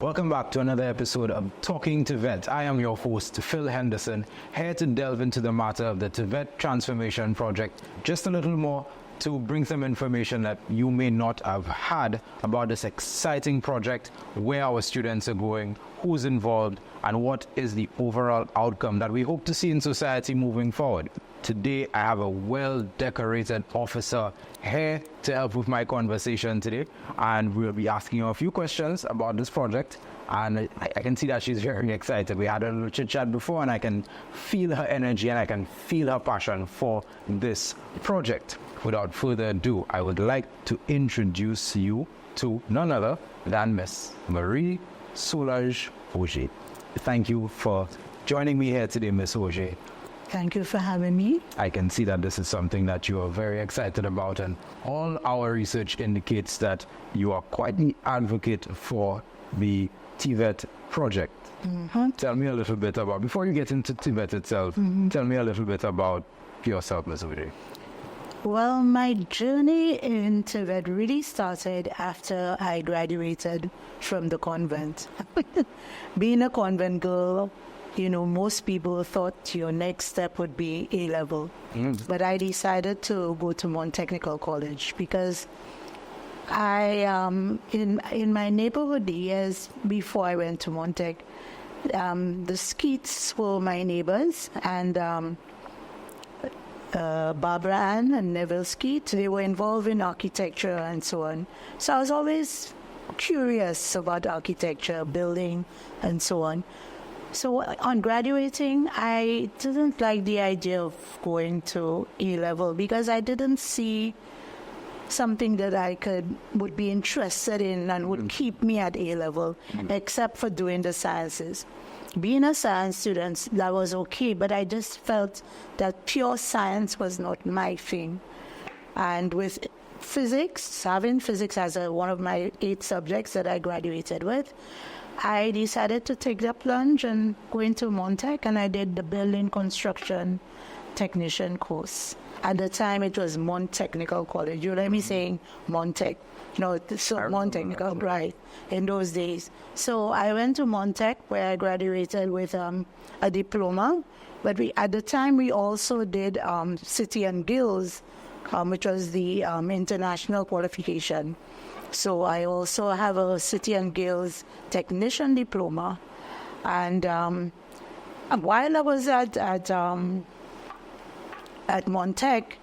Welcome back to another episode of Talking TVET. I am your host, Phil Henderson, here to delve into the matter of the TVET Transformation Project just a little more to bring some information that you may not have had about this exciting project, where our students are going, who's involved, and what is the overall outcome that we hope to see in society moving forward. Today, I have a well-decorated officer here to help with my conversation today, and we'll be asking her a few questions about this project, and I can see that she's very excited. We had a little chit-chat before, and I can feel her energy, and I can feel her passion for this project. Without further ado, I would like to introduce you to none other than Miss Marie Solange Augier. Thank you for joining me here today, Miss Augier. Thank you for having me. I can see that this is something that you are very excited about, and all our research indicates that you are quite the advocate for the TVET project. Mm-hmm. Tell me a little bit about, before you get into TVET itself, tell me a little bit about yourself, Ms. Augier. Well, my journey in TVET really started after I graduated from the convent. Being a convent girl, you know, most people thought your next step would be A-level. But I decided to go to Mount Technical College because in my neighborhood years before I went to Mount Tech, the Skeets were my neighbors, and Barbara Ann and Neville Skeet, they were involved in architecture and so on. So I was always curious about architecture, building, and so on. So on graduating, I didn't like the idea of going to A-level because I didn't see something that I would be interested in and would keep me at A-level, except for doing the sciences. Being a science student, that was okay, but I just felt that pure science was not my thing. And with physics, having physics as one of my 8 subjects that I graduated with, I decided to take the plunge and go into Mount Tech, and I did the building construction technician course. At the time, it was Mount Technical College. You let me saying Mount Tech. No, so Mount Technical, right, in those days. So I went to Mount Tech, where I graduated with a diploma. But at the time, we also did City and Guilds, which was the international qualification. So I also have a City and Guilds technician diploma. And while I was at Mount Tech,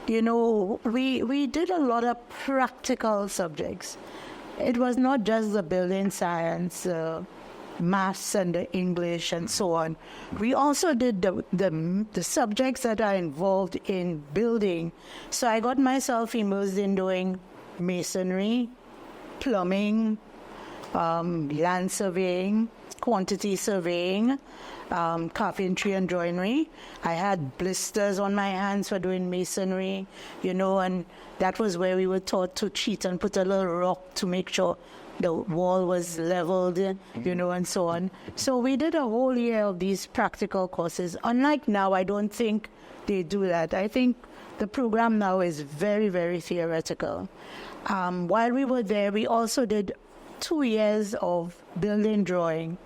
you know, we did a lot of practical subjects. It was not just the building science, maths and the English and so on. We also did the subjects that are involved in building. So I got myself immersed in doing masonry, plumbing, land surveying, quantity surveying, carpentry and joinery. I had blisters on my hands for doing masonry, you know, and that was where we were taught to cheat and put a little rock to make sure the wall was leveled, you know, and so on. So we did a whole year of these practical courses. Unlike now, I don't think they do that. I think the program now is very, very theoretical. While we were there, we also did 2 years of building drawing,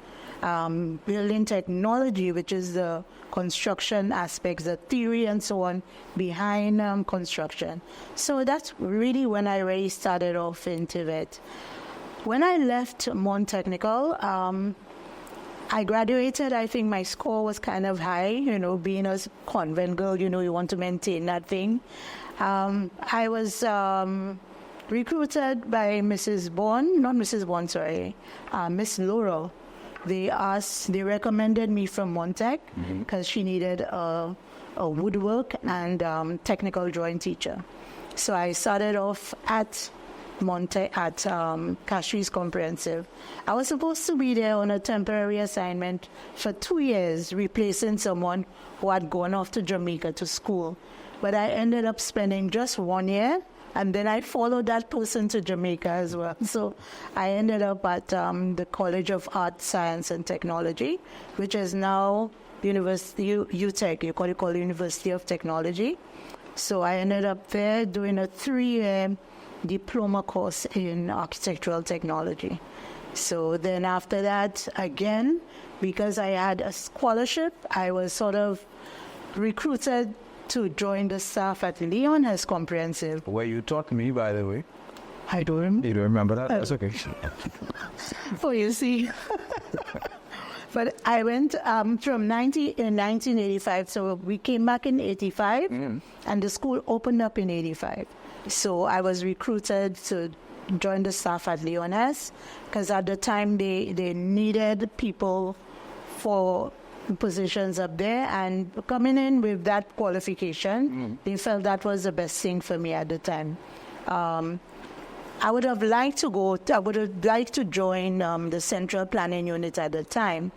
building technology, which is the construction aspects, the theory and so on behind construction. So that's really when I really started off in TVET. When I left Mount Technical, I graduated. I think my score was kind of high, you know, being a convent girl, you know, you want to maintain that thing. I was recruited by Miss Laurel. They recommended me from Mount Tech because she needed a woodwork and technical drawing teacher. So I started off at Castries Comprehensive. I was supposed to be there on a temporary assignment for 2 years, replacing someone who had gone off to Jamaica to school. But I ended up spending just 1 year, and then I followed that person to Jamaica as well. So I ended up at the College of Art, Science and Technology, which is now University UTech, you call it University of Technology. So I ended up there doing a 3-year diploma course in architectural technology. So then after that, again, because I had a scholarship, I was sort of recruited to join the staff at Leon as comprehensive. Where you taught me, by the way. I don't remember. You don't remember that? That's okay. Oh, you see. But I went from 1985, so we came back in 85, and the school opened up in 85. So I was recruited to join the staff at Leones, because at the time they needed people for positions up there, and coming in with that qualification, they felt that was the best thing for me at the time. I would have liked to join the Central Planning Unit at the time,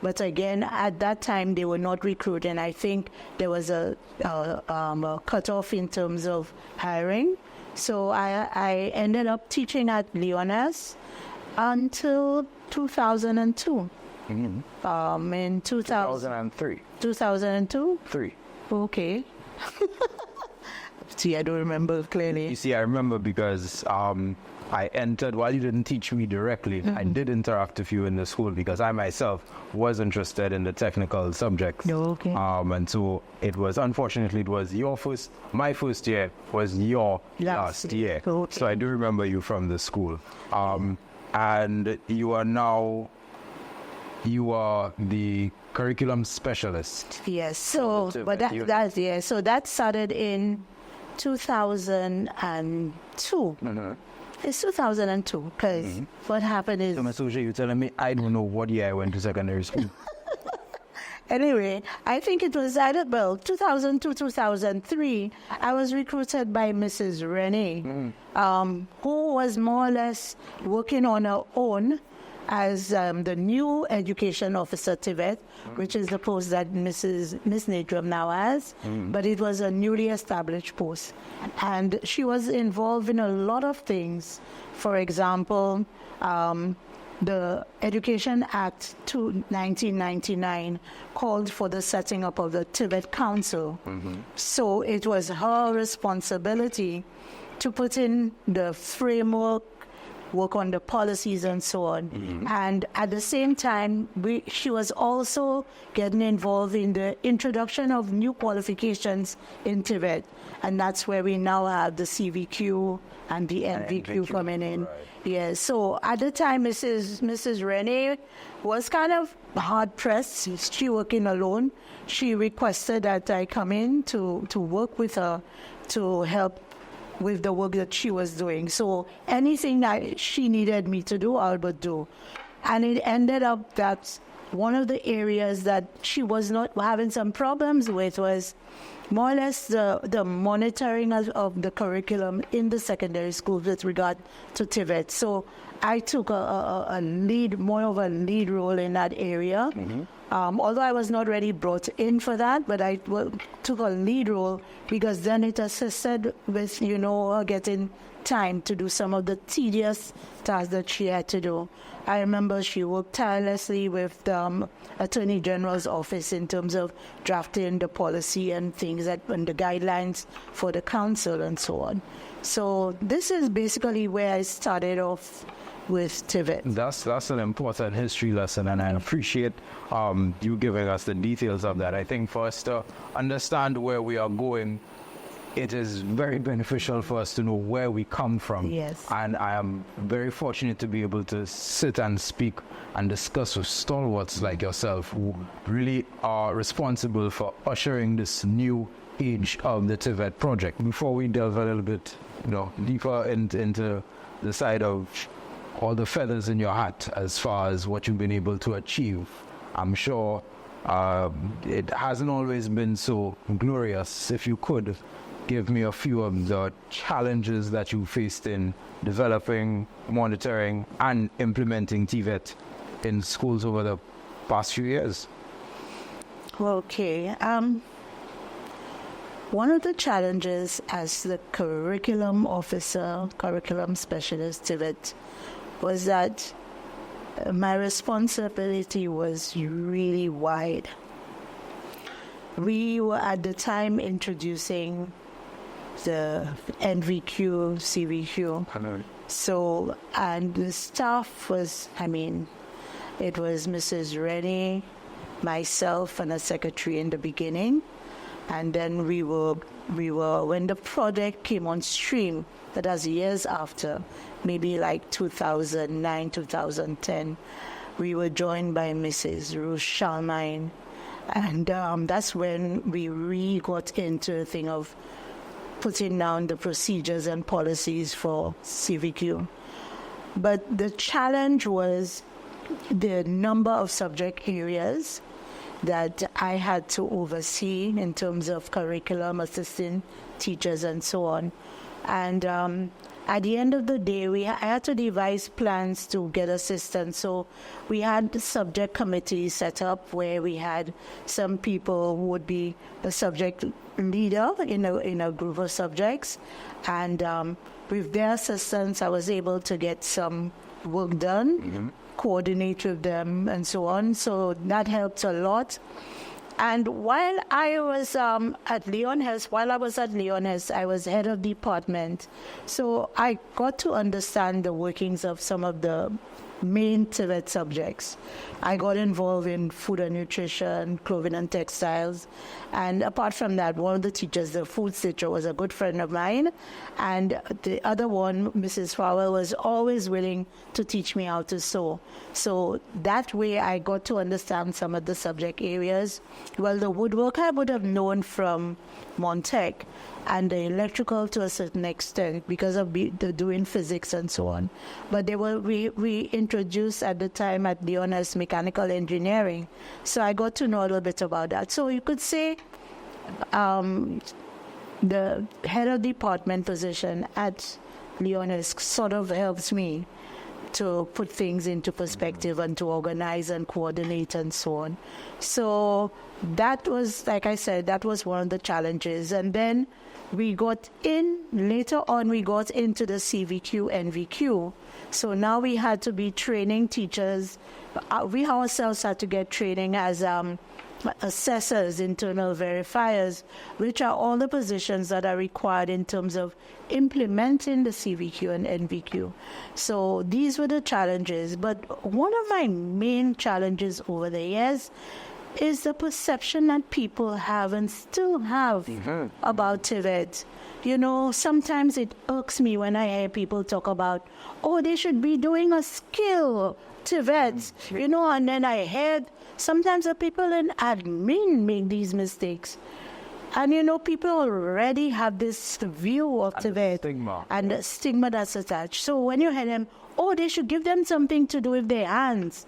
but again, at that time they were not recruiting. I think there was a cutoff in terms of hiring, so I ended up teaching at Leones until 2002. In 2003. 2002? 3. Okay. See, I don't remember clearly. You see, I remember because I entered, while you didn't teach me directly, I did interact with you in the school because I myself was interested in the technical subjects. Okay. And so it was, unfortunately, it was my first year was your last year. Okay. So I do remember you from the school. And you are the curriculum specialist. Yes. So, but so that started in 2002. It's 2002 because what happened is. So, Ms. Augier, you're telling me I don't know what year I went to secondary school. Anyway, I think it was either 2002, 2003. I was recruited by Mrs. Renee, who was more or less working on her own as the new education officer TVET, which is the post that Miss Nadram now has, but it was a newly established post. And she was involved in a lot of things. For example, the Education Act 1999 called for the setting up of the TVET Council. So it was her responsibility to put in the framework, work on the policies and so on. And at the same time, she was also getting involved in the introduction of new qualifications in TVET. And that's where we now have the CVQ and the NVQ coming in. Right. Yeah, so at the time, Mrs. Renee was kind of hard-pressed. She working alone. She requested that I come in to work with her to help with the work that she was doing. So anything that she needed me to do, I would do. And it ended up that one of the areas that she was not having some problems with was more or less the monitoring of the curriculum in the secondary schools with regard to TVET. So I took more of a lead role in that area. Although I was not really brought in for that, but I took a lead role because then it assisted with, her getting time to do some of the tedious tasks that she had to do. I remember she worked tirelessly with the Attorney General's office in terms of drafting the policy and things and the guidelines for the council and so on. So this is basically where I started off with TVET. That's an important history lesson, and I appreciate you giving us the details of that. I think for us to understand where we are going, it is very beneficial for us to know where we come from. Yes. And I am very fortunate to be able to sit and speak and discuss with stalwarts like yourself who really are responsible for ushering this new age of the TVET project. Before we delve a little bit deeper into the side of all the feathers in your hat as far as what you've been able to achieve, I'm sure it hasn't always been so glorious. If you could give me a few of the challenges that you faced in developing, monitoring, and implementing TVET in schools over the past few years. Okay. One of the challenges as the curriculum officer, curriculum specialist TVET, was that my responsibility was really wide. We were at the time introducing the NVQ, CVQ. So, and the staff was, it was Mrs. Rennie, myself, and a secretary in the beginning. And then we were, when the project came on stream, that was years after, maybe like 2009, 2010, we were joined by Mrs. Ruth Shalmine. And that's when we really got into the thing of putting down the procedures and policies for CVQ. But the challenge was the number of subject areas that I had to oversee in terms of curriculum, assisting teachers, and so on. And at the end of the day, I had to devise plans to get assistance. So we had the subject committee set up where we had some people who would be the subject leader in a group of subjects. And with their assistance, I was able to get some work done, coordinate with them, and so on. So that helped a lot. And while I was at Leon Hess, I was head of department. So I got to understand the workings of some of the main TVET subjects. I got involved in food and nutrition, clothing and textiles. And apart from that, one of the teachers, the food teacher, was a good friend of mine. And the other one, Mrs. Fowler, was always willing to teach me how to sew. So that way I got to understand some of the subject areas. Well, the woodwork I would have known from Montec, and the electrical to a certain extent because of the doing physics and so on. But we introduced at the time at Leon as mechanical engineering. So I got to know a little bit about that. So you could say the head of department position at Leon sort of helps me to put things into perspective and to organize and coordinate and so on. So that was, like I said, that was one of the challenges. And then later on we got into the CVQ, NVQ. So now we had to be training teachers. We ourselves had to get training as assessors, internal verifiers, which are all the positions that are required in terms of implementing the CVQ and NVQ. So these were the challenges. But one of my main challenges over the years is the perception that people have and still have about TVET. You know, sometimes it irks me when I hear people talk about, they should be doing a skill TVET, and then I heard sometimes the people in admin make these mistakes. And, people already have this view of TVET and the stigma that's attached. So when you hear them, they should give them something to do with their hands.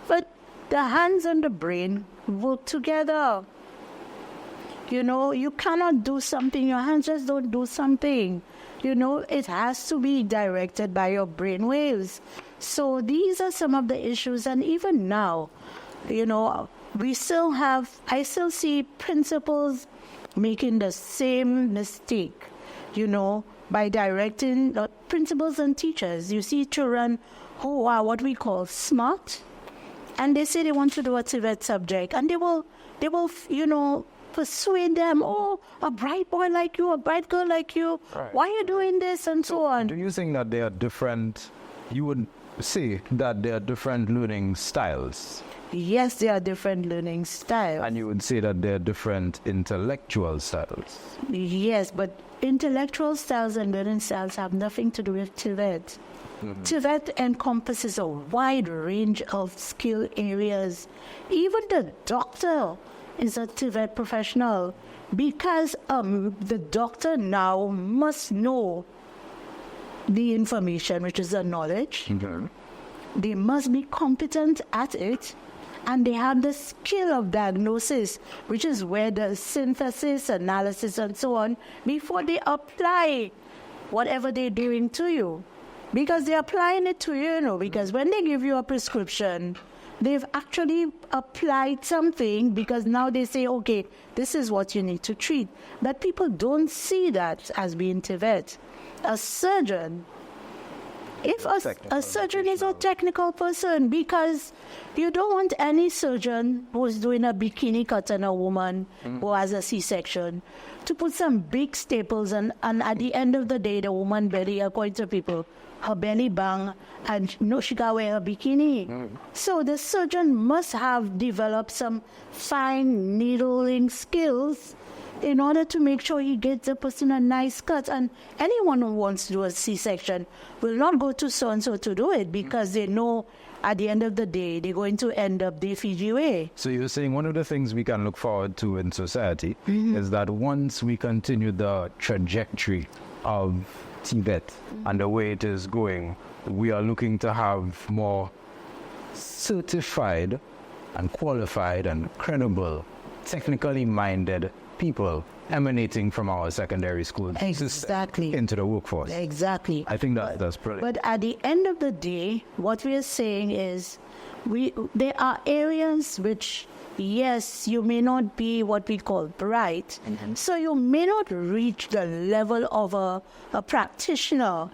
But the hands and the brain work together. You cannot do something. Your hands just don't do something. It has to be directed by your brain waves. So these are some of the issues. And even now, I still see principals making the same mistake, by directing principals and teachers. You see children who are what we call smart, and they say they want to do a TVET subject, and they will, persuade them, a bright boy like you, a bright girl like you, why are you doing this, and so on. Do you think that they are different? You would say that they are different learning styles? Yes, they are different learning styles. And you would say that they are different intellectual styles? Yes, but intellectual styles and learning styles have nothing to do with TVET. TVET encompasses a wide range of skill areas. Even the doctor is a TVET professional because the doctor now must know the information, which is the knowledge. They must be competent at it, and they have the skill of diagnosis, which is where the synthesis, analysis, and so on, before they apply whatever they're doing to you. Because they're applying it to you, because when they give you a prescription, they've actually applied something because now they say, okay, this is what you need to treat. But people don't see that as being TVET. A surgeon, a surgeon is a technical person, because you don't want any surgeon who's doing a bikini cut on a woman who has a C-section to put some big staples and at the end of the day, the woman belly, according to people, her belly bang, and no, she can wear a bikini. So the surgeon must have developed some fine needling skills in order to make sure he gets the person a nice cut. And anyone who wants to do a C-section will not go to so-and-so to do it because they know at the end of the day, they're going to end up the Fiji way. So you're saying one of the things we can look forward to in society is that once we continue the trajectory of TVET and the way it is going, we are looking to have more certified and qualified and credible, technically minded people emanating from our secondary school Exactly. into the workforce. Exactly. I think that's brilliant. But at the end of the day, what we are saying is there are areas which, yes, you may not be what we call bright, so you may not reach the level of a practitioner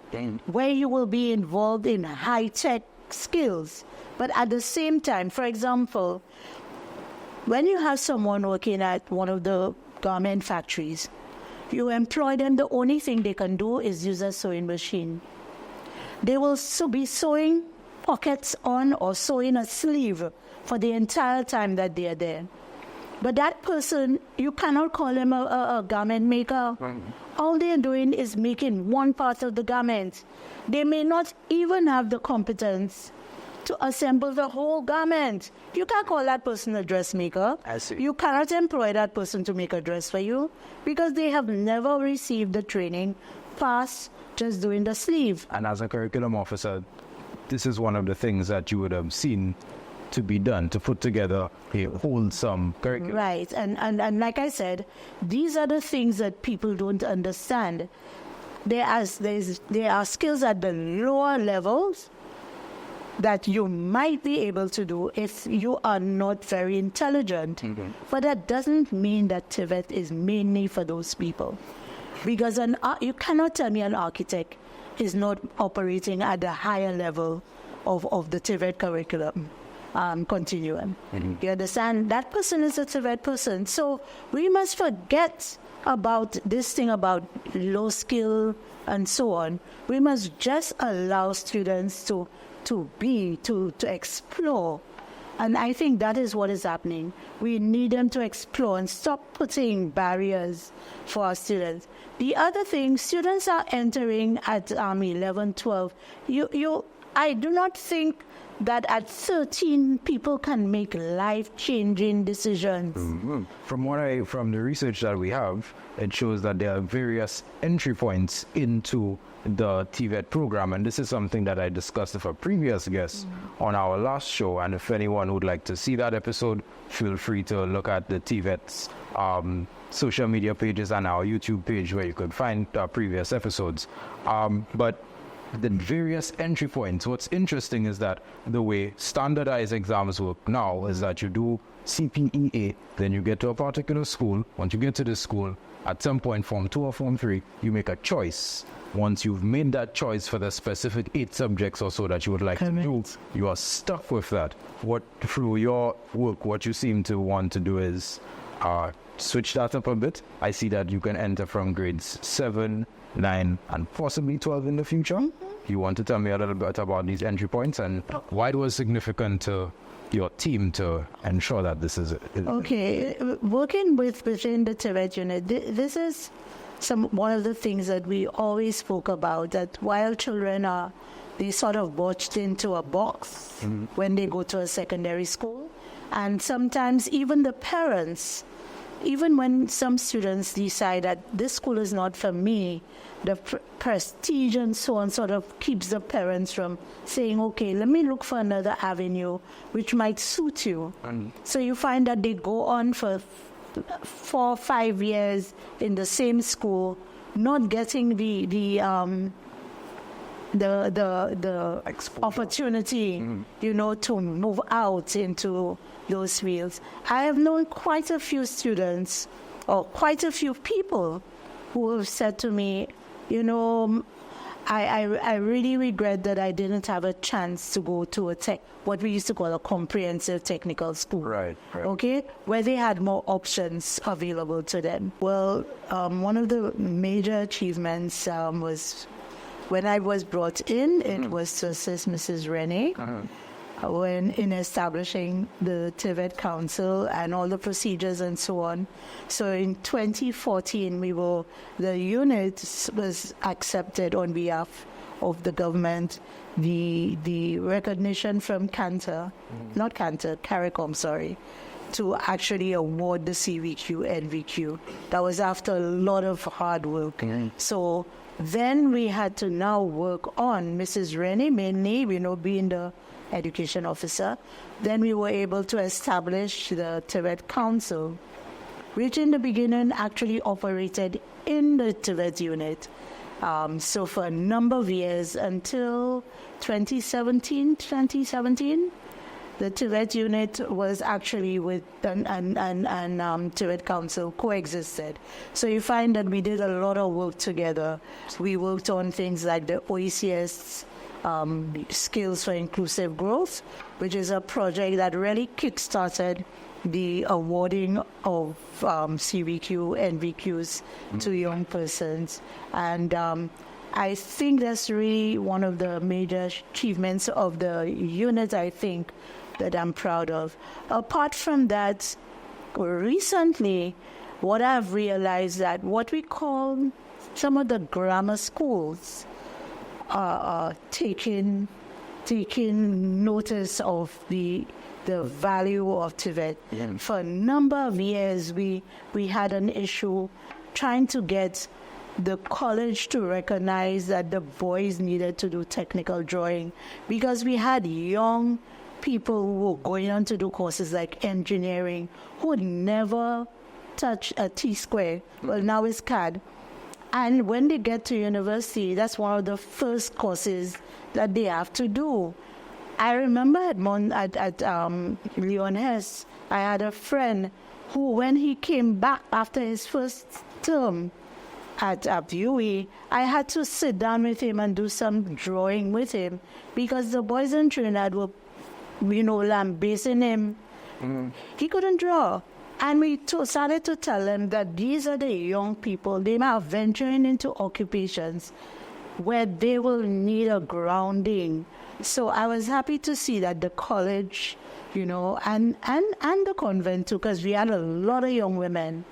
where you will be involved in high-tech skills. But at the same time, for example, when you have someone working at one of the garment factories, you employ them, the only thing they can do is use a sewing machine. They will be sewing pockets on or sewing a sleeve for the entire time that they are there. But that person, you cannot call him a garment maker. All they are doing is making one part of the garment. They may not even have the competence to assemble the whole garment. You can't call that person a dressmaker. I see. You cannot employ that person to make a dress for you because they have never received the training past just doing the sleeve. And as a curriculum officer, this is one of the things that you would have seen to be done to put together a wholesome curriculum. Right. And like I said, these are the things that people don't understand. There are skills at the lower levels that you might be able to do if you are not very intelligent. But that doesn't mean that TVET is mainly for those people. Because you cannot tell me an architect is not operating at the higher level of the TVET curriculum continuum. You understand? That person is a TVET person. So we must forget about this thing about low skill and so on. We must just allow students to explore. And I think that is what is happening. We need them to explore and stop putting barriers for our students. The other thing, students are entering at 11, 12. I do not think that at 13 people can make life-changing decisions. From the research that we have, it shows that there are various entry points into the TVET program, and this is something that I discussed with a previous guest on our last show. And if anyone would like to see that episode, feel free to look at the TVET's social media pages and our YouTube page where you could find previous episodes. But the various entry points, what's interesting is that the way standardized exams work now is that you do CPEA, then you get to a particular school. Once you get to this school, at some point, Form 2 or Form 3, you make a choice. Once you've made that choice for the specific 8 subjects or so that you would like to do, you are stuck with that. Through your work, what you seem to want to do is switch that up a bit. I see that you can enter from grades 7, 9, and possibly 12 in the future. You want to tell me a little bit about these entry points and why it was significant to your team to ensure that this is it? Okay, working within the TVET unit, this is one of the things that we always spoke about, that while children they sort of botched into a box when they go to a secondary school. And sometimes even the parents, even when some students decide that this school is not for me, the prestige and so on sort of keeps the parents from saying, okay, let me look for another avenue which might suit you. So you find that they go on for 4 or 5 years in the same school, not getting the opportunity, to move out into those fields. I have known quite a few students or quite a few people who have said to me, I really regret that I didn't have a chance to go to what we used to call a comprehensive technical school. Right. Okay, where they had more options available to them. Well, one of the major achievements was when I was brought in, it was to assist Mrs. Rennie when in establishing the TVET Council and all the procedures and so on. So in 2014, the unit was accepted on behalf of the government. The recognition from CARICOM, sorry, to actually award the CVQ, NVQ. That was after a lot of hard work. So then we had to now work on Mrs. Rennie, mainly, being the education officer. Then we were able to establish the TVET Council, which in the beginning actually operated in the TVET unit. So for a number of years until 2017, the TVET unit was actually with and TVET Council coexisted. So you find that we did a lot of work together. We worked on things like the OECS Skills for Inclusive Growth, which is a project that really kickstarted the awarding of CVQ, NVQs to young persons. And I think that's really one of the major achievements of the unit, I think, that I'm proud of. Apart from that, recently, what I've realized that what we call some of the grammar schools are taking notice of the value of TVET. For a number of years, we had an issue trying to get the college to recognize that the boys needed to do technical drawing, because we had young people who were going on to do courses like engineering who would never touch a T-square. Well, now it's CAD. And when they get to university, that's one of the first courses that they have to do. I remember at Leon Hess, I had a friend who, when he came back after his first term at UE, I had to sit down with him and do some drawing with him, because the boys in Trinidad were, lambasting him. He couldn't draw. And we started to tell him that these are the young people. They are venturing into occupations where they will need a grounding. So I was happy to see that the college, and the convent too, because we had a lot of young women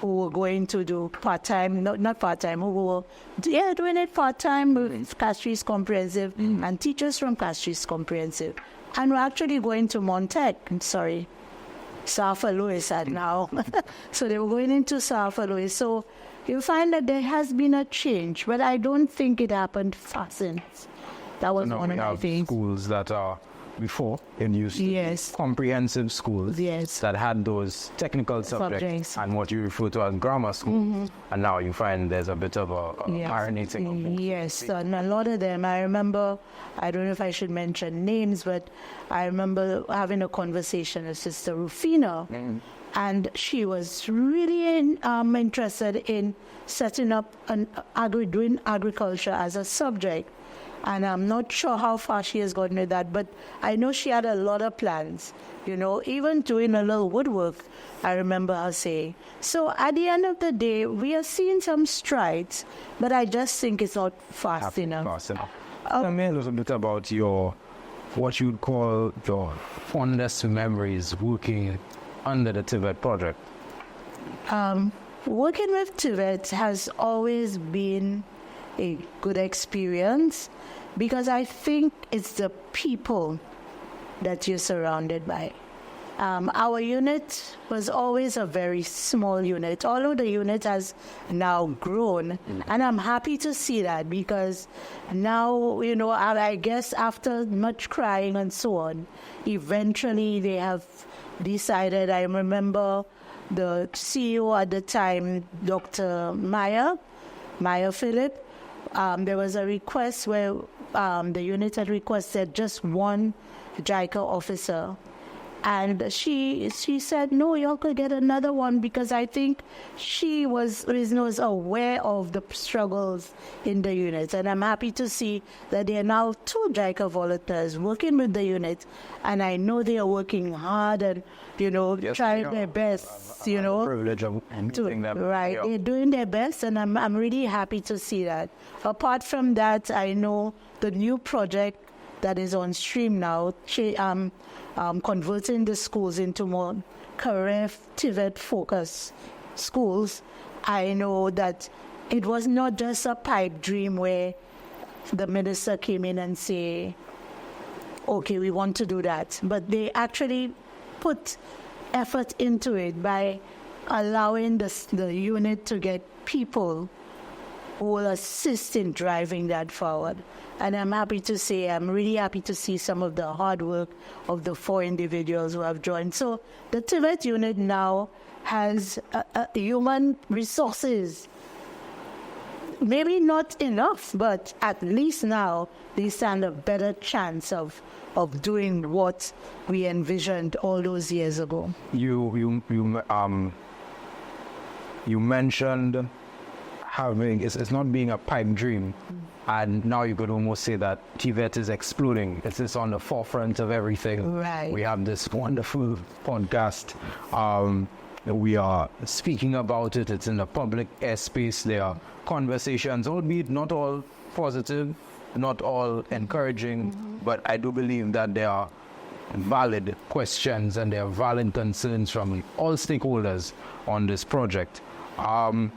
who were going to do part-time, not part-time, who were doing it part-time with Castries Comprehensive and teachers from Castries Comprehensive. And we're actually going to Sarfa Lewis now. So they were going into Sarfa Lewis. So you find that there has been a change, but I don't think it happened fast since. That was one of my things. Schools that are before in use, comprehensive schools that had those technical subjects and what you refer to as grammar school, and now you find there's a bit of a marinating of both. Yes, and a lot of them. I remember, I don't know if I should mention names, but I remember having a conversation with Sister Rufina, and she was really interested in setting up doing agriculture as a subject. And I'm not sure how far she has gotten with that, but I know she had a lot of plans, even doing a little woodwork, I remember her saying. So at the end of the day, we are seeing some strides, but I just think it's not fast enough. Tell me a little bit about what you'd call your fondest memories working under the TVET project. Working with TVET has always been a good experience, because I think it's the people that you're surrounded by. Our unit was always a very small unit, although the unit has now grown. And I'm happy to see that, because now, I guess after much crying and so on, eventually they have decided. I remember the CEO at the time, Dr. Maya Philip, there was a request where the unit had requested just one JICA officer. And she said, no, y'all could get another one, because I think she was aware of the struggles in the unit. And I'm happy to see that there are now 2 JICA volunteers working with the unit. And I know they are working hard and, Yes, trying their best, Privilege of meeting them. Right, Yeah. they're doing their best, and I'm really happy to see that. Apart from that, I know the new project that is on stream now, converting the schools into more career TVET focus schools. I know that it was not just a pipe dream where the minister came in and say, okay, we want to do that, but they actually put effort into it by allowing the unit to get people who will assist in driving that forward. And I'm really happy to see some of the hard work of the 4 individuals who have joined. So the TVET unit now has human resources. Maybe not enough, but at least now they stand a better chance of doing what we envisioned all those years ago. You mentioned having it's not being a pipe dream, and now you could almost say that TVET is exploding. It's on the forefront of everything. Right. We have this wonderful podcast. We are speaking about it. It's in the public airspace. There are conversations, albeit not all positive, not all encouraging, but I do believe that there are valid questions and there are valid concerns from all stakeholders on this project. How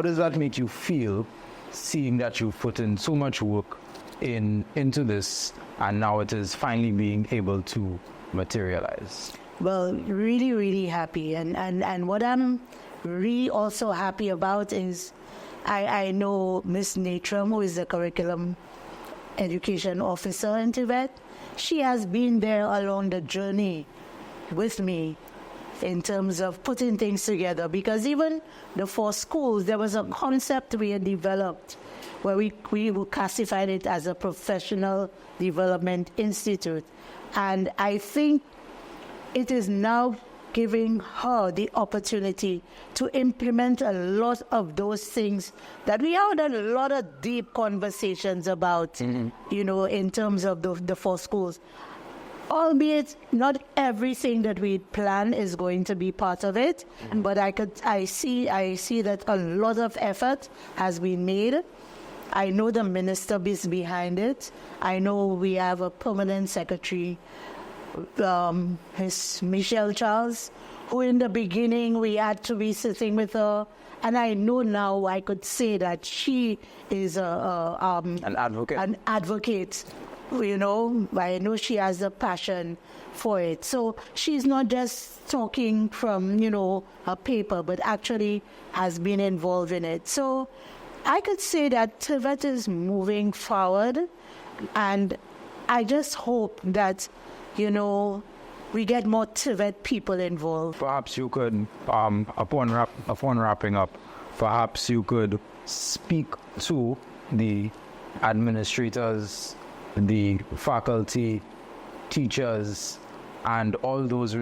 does that make you feel, seeing that you've put in so much work into this, and now it is finally being able to materialize? Well, really, really happy. And what I'm really also happy about is I know Miss Natram, who is the curriculum education officer in TVET. She has been there along the journey with me in terms of putting things together, because even the 4 schools, there was a concept we had developed where we classified it as a professional development institute. And I think it is now giving her the opportunity to implement a lot of those things that we had a lot of deep conversations about, in terms of the 4 schools. Albeit not everything that we plan is going to be part of it, but I see that a lot of effort has been made. I know the minister is behind it. I know we have a permanent secretary, Miss Michelle Charles, who in the beginning we had to be sitting with her, and I know now I could say that she is an advocate. An advocate. I know she has a passion for it. So she's not just talking from, a paper, but actually has been involved in it. So I could say that TVET is moving forward, and I just hope that, we get more TVET people involved. Perhaps you could, upon wrapping up, perhaps you could speak to the administrators, the faculty, teachers, and all those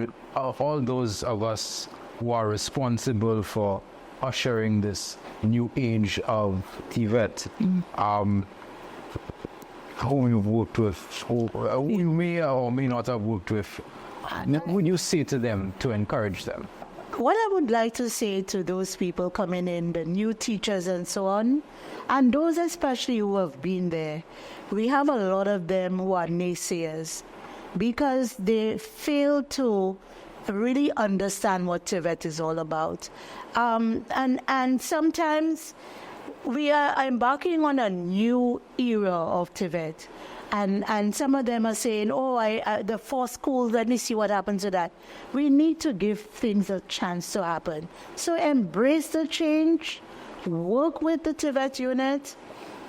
of us who are responsible for ushering this new age of TVET. Whom you've worked with, who you may or may not have worked with, what would you say to them to encourage them? What I would like to say to those people coming in, the new teachers and so on, and those especially who have been there, we have a lot of them who are naysayers because they fail to really understand what TVET is all about. And sometimes we are embarking on a new era of TVET. And some of them are saying, the 4 schools, let me see what happens to that. We need to give things a chance to happen. So embrace the change, work with the TVET unit.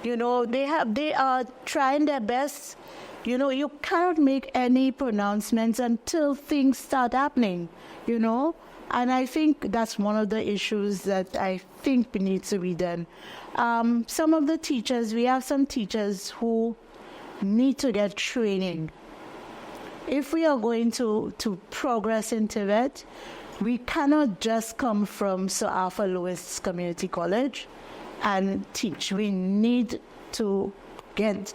They are trying their best. You cannot make any pronouncements until things start happening, And I think that's one of the issues that I think needs to be done. Some of the teachers, we have some teachers who need to get training if we are going to progress in TVET, we cannot just come from Sir Arthur Lewis Community College and teach. We need to get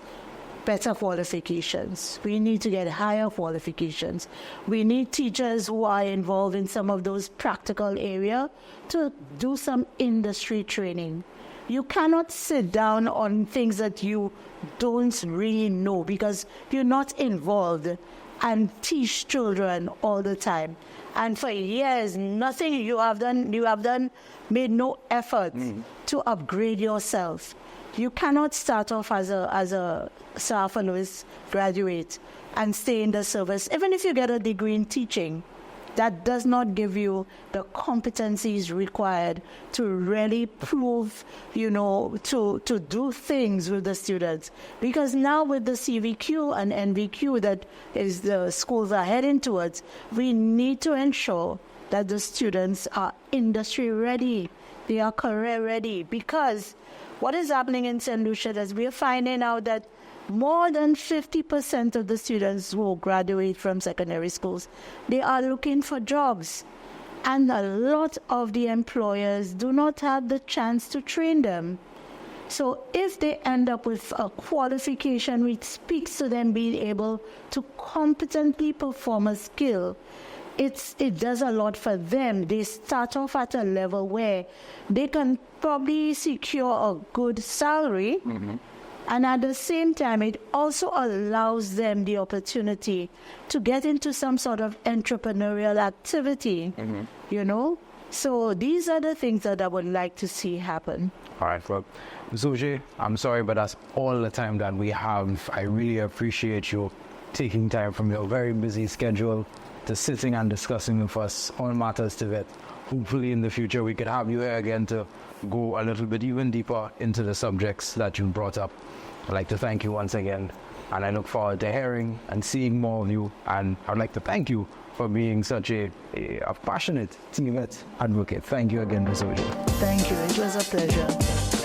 better qualifications. We need to get higher qualifications. We need teachers who are involved in some of those practical areas to do some industry training. You cannot sit down on things that you don't really know because you're not involved and teach children all the time. And for years, nothing you have done, made no effort to upgrade yourself. You cannot start off as a Sir Arthur Lewis graduate and stay in the service. Even if you get a degree in teaching, that does not give you the competencies required to really prove, to do things with the students. Because now with the CVQ and NVQ that is the schools are heading towards, we need to ensure that the students are industry ready, they are career ready. Because what is happening in Saint Lucia is we are finding out that more than 50% of the students who graduate from secondary schools, they are looking for jobs. And a lot of the employers do not have the chance to train them. So if they end up with a qualification which speaks to them being able to competently perform a skill, it does a lot for them. They start off at a level where they can probably secure a good salary. And at the same time, it also allows them the opportunity to get into some sort of entrepreneurial activity, So these are the things that I would like to see happen. All right, well, Ms. Augier, I'm sorry, but that's all the time that we have. I really appreciate you taking time from your very busy schedule to sitting and discussing with us on matters TVET. Hopefully in the future we could have you here again to go a little bit even deeper into the subjects that you brought up. I'd like to thank you once again, and I look forward to hearing and seeing more of you. And I'd like to thank you for being such a passionate TVET advocate. Thank you again, Ms. Augier. Thank you. It was a pleasure.